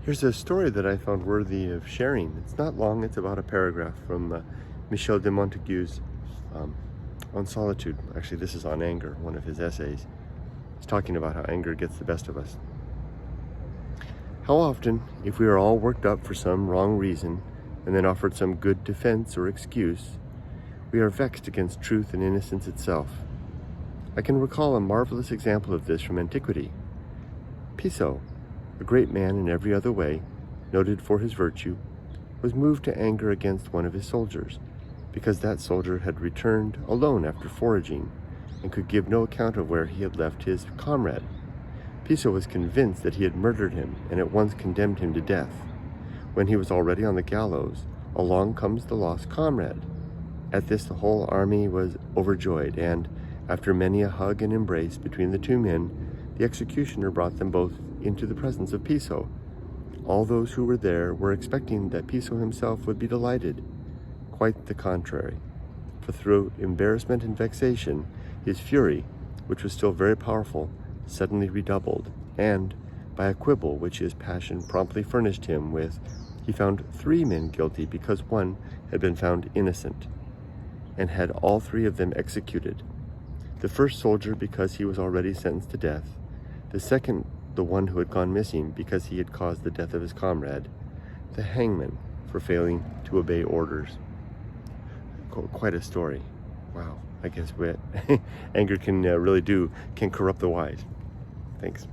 Here's a story that I found worthy of sharing. It's not long, it's about a paragraph from Michel de Montaigne's on solitude. Actually, this is on anger, one of his essays. He's talking about how anger gets the best of us. How often, if we are all worked up for some wrong reason and then offered some good defense or excuse, we are vexed against truth and innocence itself. I can recall a marvelous example of this from Antiquity. Piso, a great man in every other way, noted for his virtue, was moved to anger against one of his soldiers, because that soldier had returned alone after foraging, and could give no account of where he had left his comrade. Piso was convinced that he had murdered him, and at once condemned him to death. When he was already on the gallows, along comes the lost comrade. At this the whole army was overjoyed, and, after many a hug and embrace between the two men, the executioner brought them both into the presence of Piso. All those who were there were expecting that Piso himself would be delighted. Quite the contrary, for through embarrassment and vexation, his fury, which was still very powerful, suddenly redoubled, and, by a quibble which his passion promptly furnished him with, he found 3 men guilty because one had been found innocent, and had all 3 of them executed. The first soldier because he was already sentenced to death, the second the one who had gone missing because he had caused the death of his comrade, the hangman for failing to obey orders. Quite a story. Wow, I guess anger can corrupt the wise. Thanks.